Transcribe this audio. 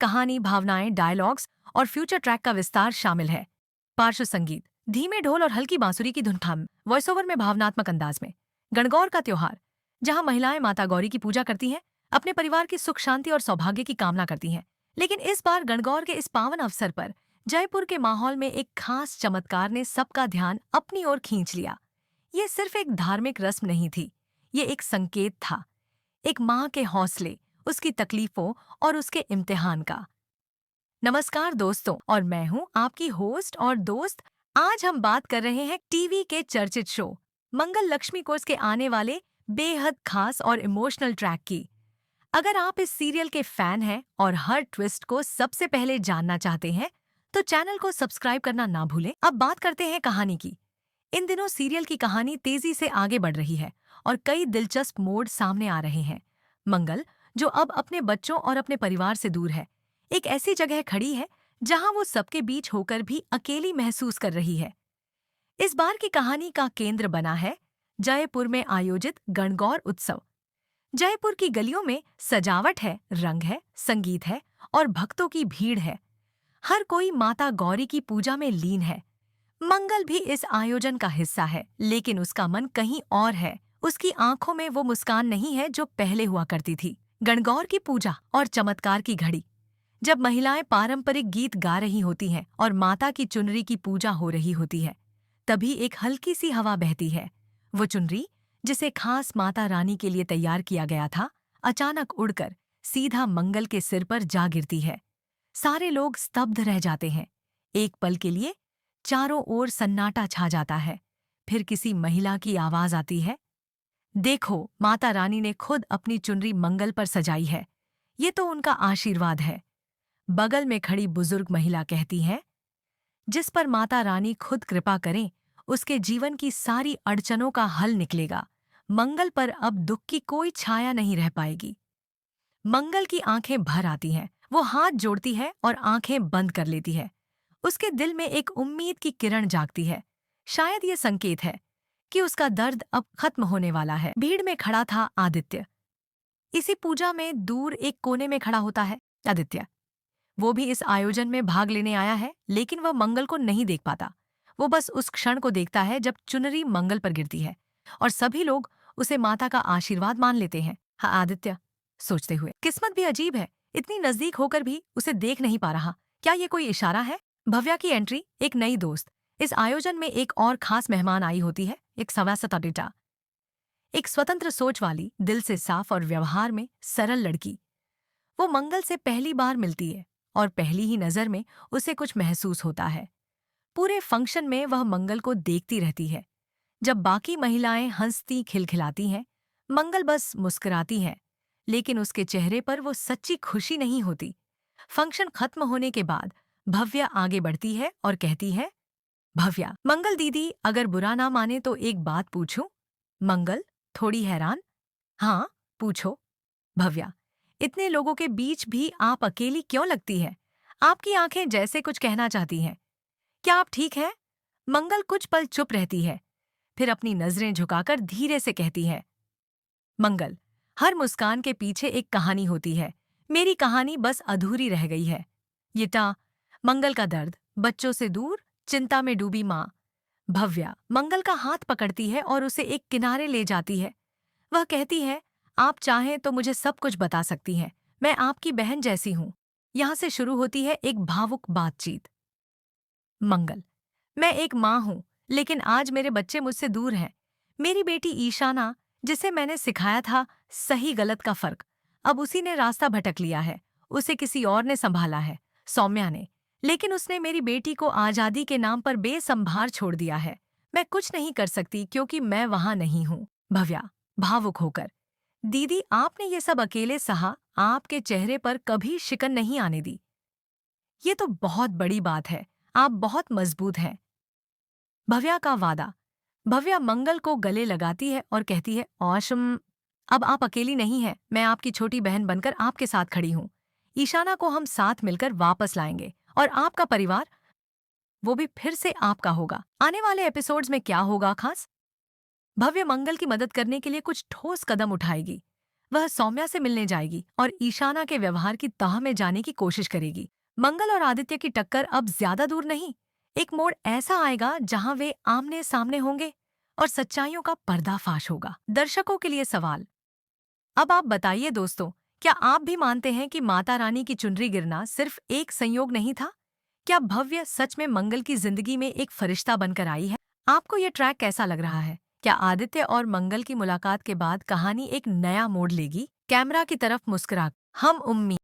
कहानी, भावनाएं, डायलॉग्स और फ्यूचर ट्रैक का विस्तार शामिल है। पार्श्व संगीत, धीमे ढोल और हल्की बांसुरी की धुन थाम, वॉइस ओवर में भावनात्मक अंदाज में। गणगौर का त्योहार, जहां महिलाएं माता गौरी की पूजा करती हैं, अपने परिवार की सुख शांति और सौभाग्य की कामना करती हैं। लेकिन इस बार गणगौर के इस पावन अवसर पर जयपुर के माहौल में एक खास चमत्कार ने सबका ध्यान अपनी ओर खींच लिया। ये सिर्फ एक धार्मिक रस्म नहीं थी, ये एक संकेत था, एक माँ के हौसले, उसकी तकलीफों और उसके इम्तिहान का। नमस्कार दोस्तों, और मैं हूँ आपकी होस्ट और दोस्त। आज हम बात कर रहे हैं टीवी के चर्चित शो मंगल लक्ष्मी कोर्स के आने वाले बेहद खास और इमोशनल ट्रैक की। अगर आप इस सीरियल के फैन हैं और हर ट्विस्ट को सबसे पहले जानना चाहते हैं, तो चैनल को सब्सक्राइब करना ना भूलें। अब बात करते हैं कहानी की। इन दिनों सीरियल की कहानी तेजी से आगे बढ़ रही है और कई दिलचस्प मोड़ सामने आ रहे हैं। मंगल, जो अब अपने बच्चों और अपने परिवार से दूर है, एक ऐसी जगह खड़ी है जहां वो सबके बीच होकर भी अकेली महसूस कर रही है। इस बार की कहानी का केंद्र बना है जयपुर में आयोजित गणगौर उत्सव। जयपुर की गलियों में सजावट है, रंग है, संगीत है और भक्तों की भीड़ है। हर कोई माता गौरी की पूजा में लीन है। मंगल भी इस आयोजन का हिस्सा है, लेकिन उसका मन कहीं और है। उसकी आंखों में वो मुस्कान नहीं है जो पहले हुआ करती थी। गणगौर की पूजा और चमत्कार की घड़ी, जब महिलाएं पारंपरिक गीत गा रही होती हैं और माता की चुनरी की पूजा हो रही होती है, तभी एक हल्की सी हवा बहती है। वो चुनरी, जिसे खास माता रानी के लिए तैयार किया गया था, अचानक उड़कर सीधा मंगल के सिर पर जा गिरती है। सारे लोग स्तब्ध रह जाते हैं। एक पल के लिए चारों ओर सन्नाटा छा जाता है। फिर किसी महिला की आवाज आती है, देखो, माता रानी ने खुद अपनी चुनरी मंगल पर सजाई है। ये तो उनका आशीर्वाद है। बगल में खड़ी बुजुर्ग महिला कहती है, जिस पर माता रानी खुद कृपा करें, उसके जीवन की सारी अड़चनों का हल निकलेगा। मंगल पर अब दुख की कोई छाया नहीं रह पाएगी। मंगल की आंखें भर आती हैं। वो हाथ जोड़ती है और आंखें बंद कर लेती है। उसके दिल में एक उम्मीद की किरण जागती है। शायद ये संकेत है कि उसका दर्द अब खत्म होने वाला है। भीड़ में खड़ा था आदित्य। इसी पूजा में दूर एक कोने में खड़ा होता है आदित्य। वो भी इस आयोजन में भाग लेने आया है, लेकिन वह मंगल को नहीं देख पाता। वो बस उस क्षण को देखता है जब चुनरी मंगल पर गिरती है और सभी लोग उसे माता का आशीर्वाद मान लेते हैं। हाँ, आदित्य सोचते हुए, किस्मत भी अजीब है, इतनी नजदीक होकर भी उसे देख नहीं पा रहा। क्या ये कोई इशारा है? भव्या की एंट्री, एक नई दोस्त। इस आयोजन में एक और खास मेहमान आई होती है, एक सवासता डेटा, एक स्वतंत्र सोच वाली, दिल से साफ और व्यवहार में सरल लड़की। वो मंगल से पहली बार मिलती है और पहली ही नजर में उसे कुछ महसूस होता है। पूरे फंक्शन में वह मंगल को देखती रहती है। जब बाकी महिलाएं हंसती खिलखिलाती हैं, मंगल बस मुस्कुराती है, लेकिन उसके चेहरे पर वो सच्ची खुशी नहीं होती। फंक्शन खत्म होने के बाद भव्या आगे बढ़ती है और कहती है, भव्या, मंगल दीदी, अगर बुरा ना माने तो एक बात पूछूं? मंगल, थोड़ी हैरान, हाँ, पूछो। भव्या, इतने लोगों के बीच भी आप अकेली क्यों लगती है? आपकी आंखें जैसे कुछ कहना चाहती हैं। क्या आप ठीक हैं? मंगल कुछ पल चुप रहती है, फिर अपनी नजरें झुकाकर धीरे से कहती है, मंगल, हर मुस्कान के पीछे एक कहानी होती है। मेरी कहानी बस अधूरी रह गई है। ये टा मंगल का दर्द, बच्चों से दूर, चिंता में डूबी माँ। भव्या मंगल का हाथ पकड़ती है और उसे एक किनारे ले जाती है। वह कहती है, आप चाहें तो मुझे सब कुछ बता सकती हैं। मैं आपकी बहन जैसी हूँ। यहाँ से शुरू होती है एक भावुक बातचीत। मंगल, मैं एक माँ हूँ, लेकिन आज मेरे बच्चे मुझसे दूर हैं। मेरी बेटी ईशाना, जिसे मैंने सिखाया था सही गलत का फर्क, अब उसी ने रास्ता भटक लिया है। उसे किसी और ने संभाला है, सौम्या ने। लेकिन उसने मेरी बेटी को आजादी के नाम पर बेसंभार छोड़ दिया है। मैं कुछ नहीं कर सकती क्योंकि मैं वहां नहीं हूँ। भव्या भावुक होकर, दीदी, आपने ये सब अकेले सहा, आपके चेहरे पर कभी शिकन नहीं आने दी। ये तो बहुत बड़ी बात है, आप बहुत मजबूत हैं। भव्या का वादा। भव्या मंगल को गले लगाती है और कहती है, औशम, अब आप अकेली नहीं हैं, मैं आपकी छोटी बहन बनकर आपके साथ खड़ी हूँ। ईशाना को हम साथ मिलकर वापस लाएंगे और आपका परिवार, वो भी फिर से आपका होगा। आने वाले एपिसोड्स में क्या होगा खास? भव्य मंगल की मदद करने के लिए कुछ ठोस कदम उठाएगी। वह सौम्या से मिलने जाएगी और ईशाना के व्यवहार की तह में जाने की कोशिश करेगी। मंगल और आदित्य की टक्कर अब ज्यादा दूर नहीं, एक मोड़ ऐसा आएगा जहां वे आमने सामने होंगे और सच्चाइयों का पर्दाफाश होगा। दर्शकों के लिए सवाल, अब आप बताइए दोस्तों, क्या आप भी मानते हैं कि माता रानी की चुनरी गिरना सिर्फ एक संयोग नहीं था? क्या भव्य सच में मंगल की जिंदगी में एक फरिश्ता बनकर आई है? आपको ये ट्रैक कैसा लग रहा है? क्या आदित्य और मंगल की मुलाकात के बाद कहानी एक नया मोड़ लेगी? कैमरा की तरफ मुस्कुरा, हम उम्मीद